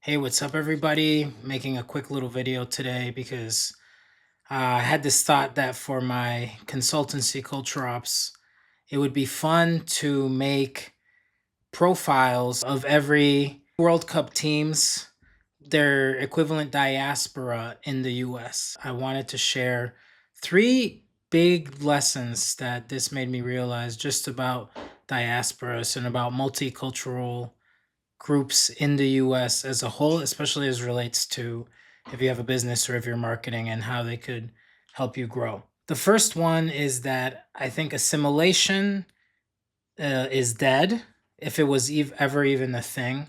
Hey, what's up, everybody? Making a quick little video today because I had this thought that for my consultancy culture ops, it would be fun to make profiles of every World Cup teams, their equivalent diaspora in the US. I wanted to share three big lessons that this made me realize just about diasporas and about multicultural groups in the US as a whole, especially as relates to if you have a business or if you're marketing and how they could help you grow. The first one is that I think assimilation is dead if it was ever even a thing.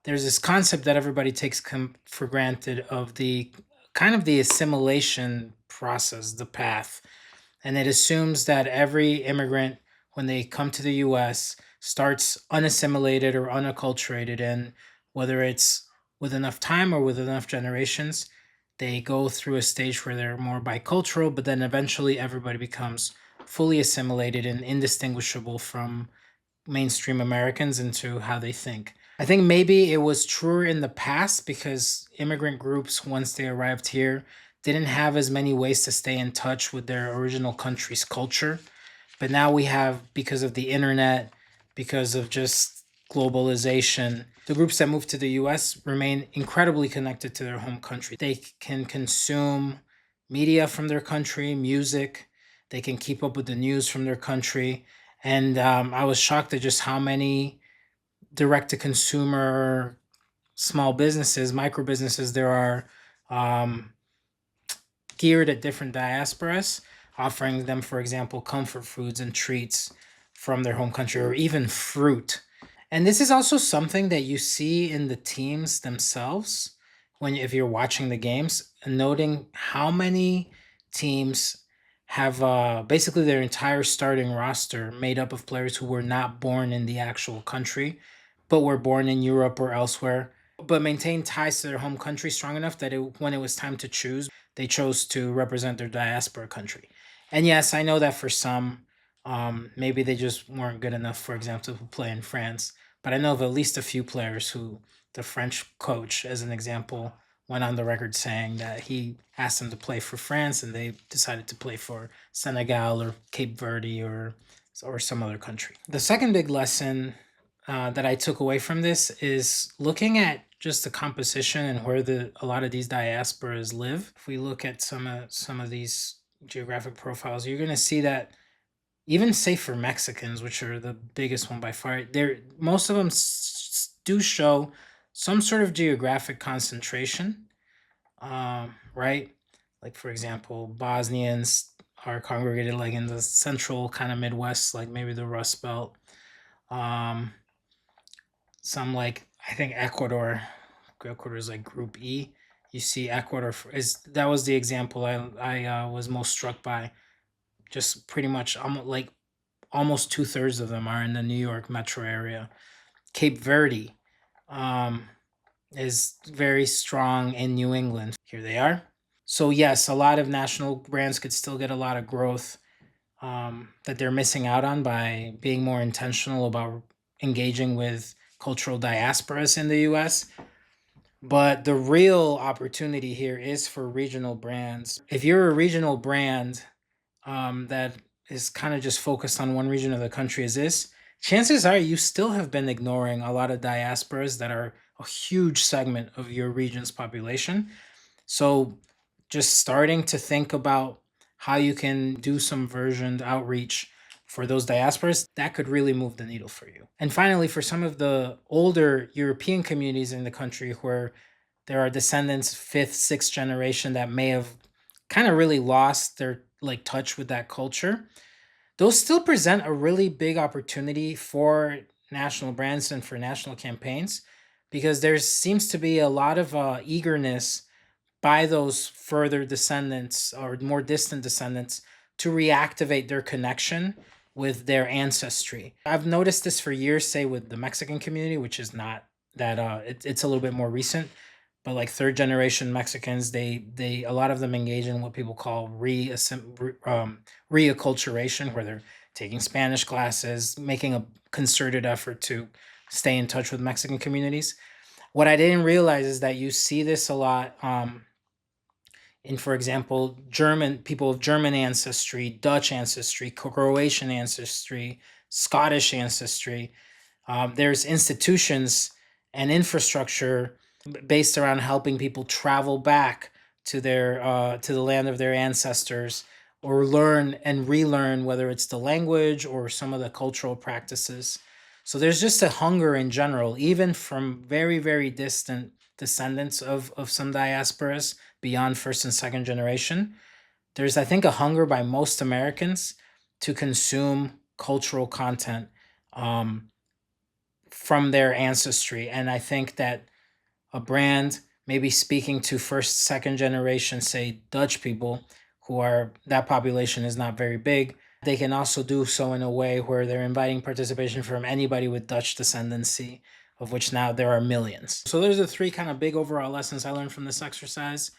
There's this concept that everybody takes for granted of the kind of the assimilation process, the path, and it assumes that every immigrant, when they come to the US, starts unassimilated or unacculturated. And whether it's with enough time or with enough generations, they go through a stage where they're more bicultural, but then eventually everybody becomes fully assimilated and indistinguishable from mainstream Americans into how they think. I think maybe it was truer in the past because immigrant groups, once they arrived here, didn't have as many ways to stay in touch with their original country's culture. But now we have, because of the internet, because of just globalization, the groups that move to the US remain incredibly connected to their home country. They can consume media from their country, music, they can keep up with the news from their country. And I was shocked at just how many direct to consumer small businesses, micro businesses there are um, geared at different diasporas, offering them, for example, comfort foods and treats from their home country or even fruit. And this is also something that you see in the teams themselves when if you're watching the games, noting how many teams have basically their entire starting roster made up of players who were not born in the actual country, but were born in Europe or elsewhere, but maintained ties to their home country strong enough that when it was time to choose, they chose to represent their diaspora country. And yes, I know that for some, maybe they just weren't good enough, for example, to play in France. But I know of at least a few players who the French coach, as an example, went on the record saying that he asked them to play for France and they decided to play for Senegal or Cape Verde or some other country. The second big lesson that I took away from this is looking at just the composition and where a lot of these diasporas live. If we look at some of these geographic profiles, you're going to see that even say for Mexicans, which are the biggest one by far, there most of them do show some sort of geographic concentration, right? Like for example, Bosnians are congregated like in the central kind of Midwest, like maybe the Rust Belt. Um, some like I think Ecuador is like Group E. You see Ecuador is that was the example I was most struck by. Just pretty much almost 2/3 of them are in the New York metro area. Cape Verde um, is very strong in New England. Here they are. So yes, a lot of national brands could still get a lot of growth that they're missing out on by being more intentional about engaging with cultural diasporas in the US. But the real opportunity here is for regional brands. If you're a regional brand that is kind of just focused on one region of the country as this, chances are you still have been ignoring a lot of diasporas that are a huge segment of your region's population. So just starting to think about how you can do some versioned outreach for those diasporas, that could really move the needle for you. And finally, for some of the older European communities in the country where there are descendants, fifth, sixth generation that may have kind of really lost their like touch with that culture, those still present a really big opportunity for national brands and for national campaigns because there seems to be a lot of eagerness by those further descendants or more distant descendants to reactivate their connection with their ancestry. I've noticed this for years, say with the Mexican community, which is not that it's a little bit more recent, but like third generation Mexicans, they a lot of them engage in what people call reacculturation, where they're taking Spanish classes, making a concerted effort to stay in touch with Mexican communities. What I didn't realize is that you see this a lot in, for example, German people of German ancestry, Dutch ancestry, Croatian ancestry, Scottish ancestry. There's institutions and infrastructure based around helping people travel back to the land of their ancestors, or learn and relearn, whether it's the language or some of the cultural practices. So there's just a hunger in general, even from very, very distant descendants of some diasporas beyond first and second generation. There's, I think, a hunger by most Americans to consume cultural content um, from their ancestry. And I think that a brand maybe speaking to first, second generation, say Dutch people, who are, that population is not very big, they can also do so in a way where they're inviting participation from anybody with Dutch descendancy, of which now there are millions. So those are the three kind of big overall lessons I learned from this exercise.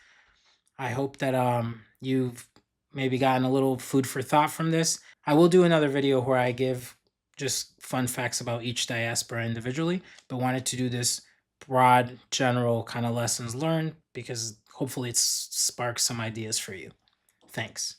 I hope that you've maybe gotten a little food for thought from this. I will do another video where I give just fun facts about each diaspora individually, but wanted to do this broad, general kind of lessons learned because hopefully it sparks some ideas for you. Thanks.